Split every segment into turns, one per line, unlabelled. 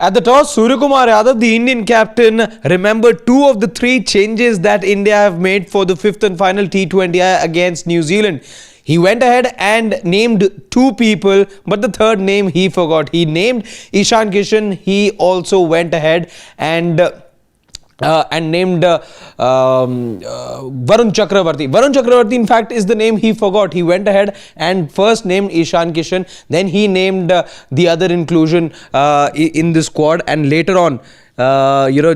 At the toss, Suryakumar Yadav, the Indian captain, remembered two of the three changes that India have made for the fifth and final T20I against New Zealand. He went ahead and named two people, but the third name he forgot. He named Ishan Kishan. He also went ahead and named Varun Chakravarti. Varun Chakravarti, in fact, is the name he forgot. He went ahead and first named Ishan Kishan, then he named the other inclusion in the squad, and later on,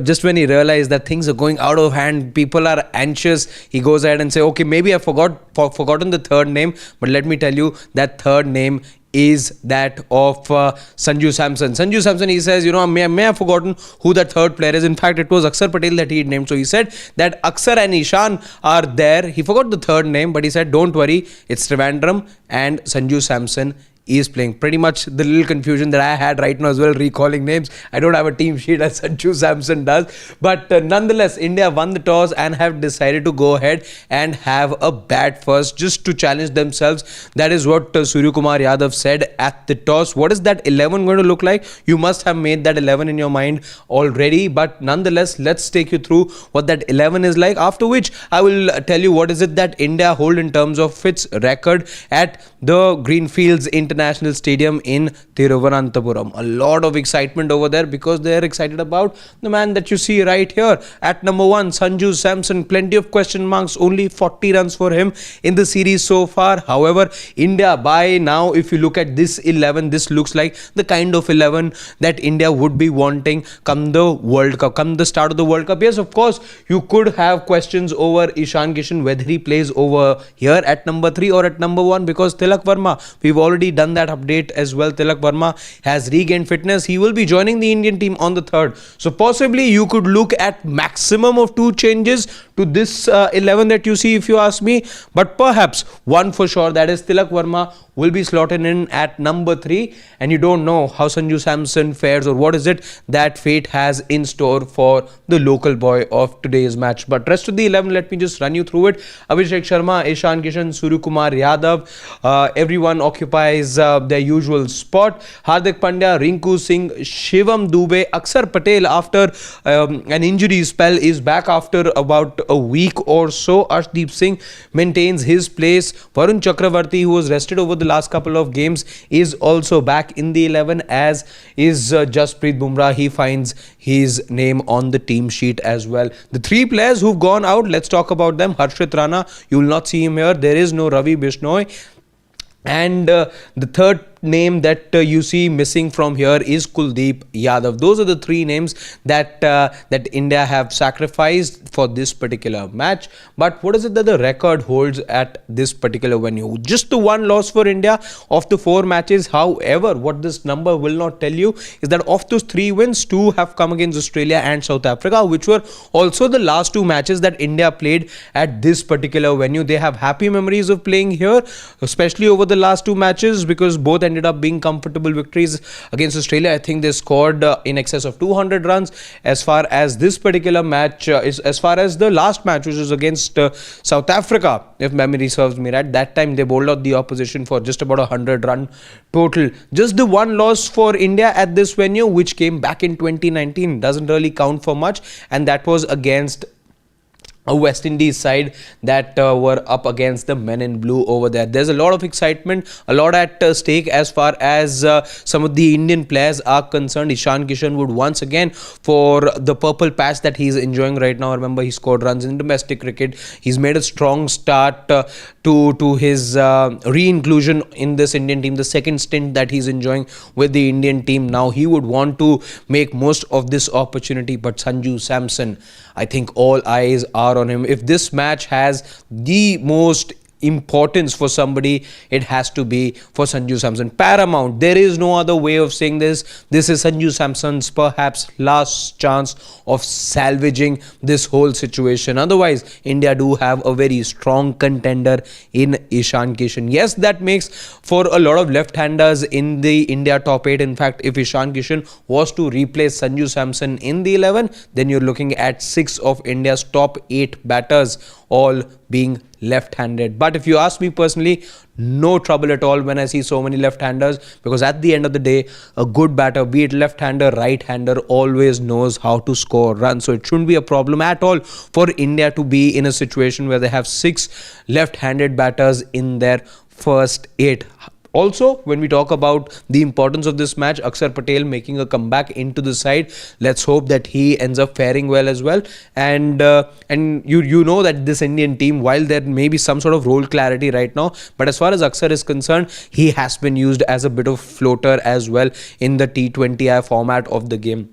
just when he realized that things are going out of hand, people are anxious, he goes ahead and say, okay, maybe I forgotten the third name, but let me tell you, that third name is that of Sanju Samson. Sanju Samson, he says, may have forgotten who that third player is. In fact, it was Akshar Patel that he named. So he said that Akshar and Ishan are there. He forgot the third name, but he said, don't worry, it's Trivandrum and Sanju Samson is playing. Pretty much the little confusion that I had right now as well, recalling names. I don't have a team sheet as Sanju Samson does. But nonetheless, India won the toss and have decided to go ahead and have a bat first just to challenge themselves. That is what Suryakumar Yadav said at the toss. What is that 11 going to look like? You must have made that 11 in your mind already. But nonetheless, let's take you through what that 11 is like. After which, I will tell you what is it that India hold in terms of its record at the Greenfield International Stadium in Thiruvananthapuram. A lot of excitement over there because they are excited about the man that you see right here at number 1, Sanju Samson. Plenty of question marks, only 40 runs for him in the series so far. However, India by now, if you look at this 11, this looks like the kind of 11 that India would be wanting come the World Cup, come the start of the World Cup. Yes, of course, you could have questions over Ishan Kishan, whether he plays over here at number 3 or at number 1, because Tilak Verma, we've already done that update as well. Tilak Verma has regained fitness. He will be joining the Indian team on the 3rd. So possibly you could look at maximum of 2 changes to this 11 that you see, if you ask me. But perhaps one for sure, that is Tilak Verma will be slotted in at number 3, and you don't know how Sanju Samson fares or what is it that fate has in store for the local boy of today's match. But rest of the 11, let me just run you through it. Abhishek Sharma, Ishan Kishan, Suryakumar Yadav, everyone occupies their usual spot. Hardik Pandya, Rinku Singh, Shivam Dube, Akshar Patel after an injury spell is back after about a week or so. Arshdeep Singh maintains his place. Varun Chakravarti, who was rested over the last couple of games, is also back in the 11, as is Jasprit Bumrah. He finds his name on the team sheet as well. The 3 players who've gone out, let's talk about them. Harshit Rana, you will not see him here. There is no Ravi Bishnoi. And the third name that you see missing from here is Kuldeep Yadav. Those are the 3 names that India have sacrificed for this particular match. But what is it that the record holds at this particular venue? Just the 1 loss for India of the 4 matches. However, what this number will not tell you is that of those 3 wins, 2 have come against Australia and South Africa, which were also the last 2 matches that India played at this particular venue. They have happy memories of playing here, especially over the last 2 matches, because both ended up being comfortable victories against Australia. I think they scored in excess of 200 runs. As far as this particular match as far as the last match, which was against South Africa, if memory serves me right, that time they bowled out the opposition for just about 100 run total. Just the 1 loss for India at this venue, which came back in 2019, doesn't really count for much, and that was against a West Indies side that were up against the men in blue over there. There's a lot of excitement, a lot at stake as far as some of the Indian players are concerned. Ishan Kishan would once again, for the purple patch that he's enjoying right now, remember he scored runs in domestic cricket. He's made a strong start to his re-inclusion in this Indian team, the second stint that he's enjoying with the Indian team. Now he would want to make most of this opportunity, but Sanju Samson, I think all eyes are on him. If this match has the most importance for somebody, it has to be for Sanju Samson. Paramount. There is no other way of saying this. This is Sanju Samson's perhaps last chance of salvaging this whole situation. Otherwise, India do have a very strong contender in Ishan Kishan. Yes, that makes for a lot of left-handers in the India top 8. In fact, if Ishan Kishan was to replace Sanju Samson in the 11, then you're looking at 6 of India's top 8 batters all being left-handed. But if you ask me personally, no trouble at all when I see so many left-handers, because at the end of the day, a good batter, be it left-hander, right-hander, always knows how to score runs. So it shouldn't be a problem at all for India to be in a situation where they have 6 left-handed batters in their first 8. Also, when we talk about the importance of this match, Akshar Patel making a comeback into the side. Let's hope that he ends up faring well as well. And you know that this Indian team, while there may be some sort of role clarity right now, but as far as Akshar is concerned, he has been used as a bit of floater as well in the T20I format of the game.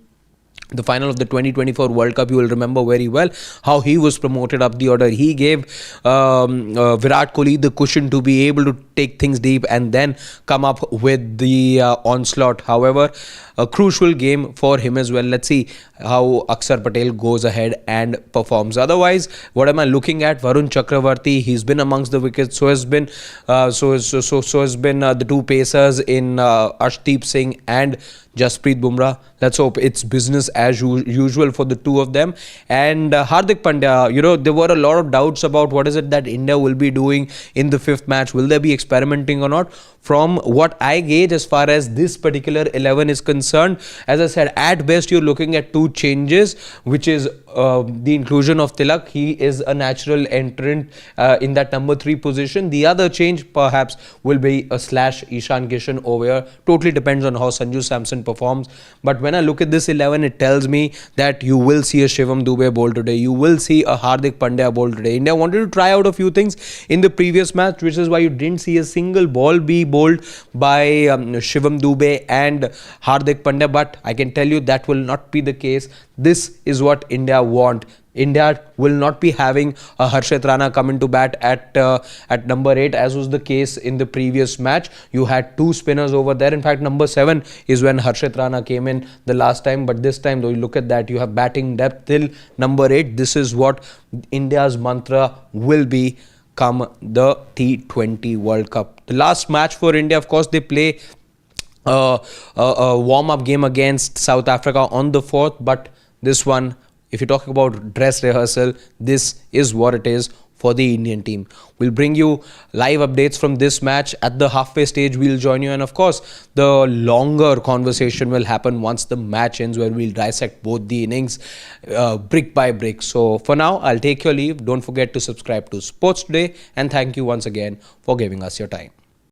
The final of the 2024 World Cup, you will remember very well how he was promoted up the order. He gave Virat Kohli the cushion to be able to take things deep and then come up with the onslaught. However, a crucial game for him as well. Let's see how Akshar Patel goes ahead and performs. Otherwise, what am I looking at? Varun Chakravarti, he's been amongst the wickets. So has been the two pacers in Arshdeep Singh and Jasprit Bumrah. Let's hope it's business as usual for the two of them. And Hardik Pandya, there were a lot of doubts about what is it that India will be doing in the 5th match. Will they be experimenting or not? From what I gauge as far as this particular 11 is concerned, as I said, at best you're looking at 2 changes, which is the inclusion of Tilak. He is a natural entrant in that number 3 position. The other change perhaps will be a slash Ishan Kishan over here. Totally depends on how Sanju Samson performs. But when I look at this 11, it tells me that you will see a Shivam Dube bowl today. You will see a Hardik Pandya bowl today. India wanted to try out a few things in the previous match, which is why you didn't see a single ball be bowled by Shivam Dube and Hardik Pandya. But I can tell you that will not be the case. This is what India want. India will not be having a Harshit Rana come into bat at number 8, as was the case in the previous match. You had 2 spinners over there. In fact, number 7 is when Harshit Rana came in the last time. But this time, though, you look at that, you have batting depth till number 8. This is what India's mantra will be come the T20 World Cup. The last match for India, of course, they play a warm-up game against South Africa on the 4th. But this one, if you talk about dress rehearsal, this is what it is for the Indian team. We'll bring you live updates from this match. At the halfway stage, we'll join you. And of course, the longer conversation will happen once the match ends, where we'll dissect both the innings brick by brick. So for now, I'll take your leave. Don't forget to subscribe to Sports Today. And thank you once again for giving us your time.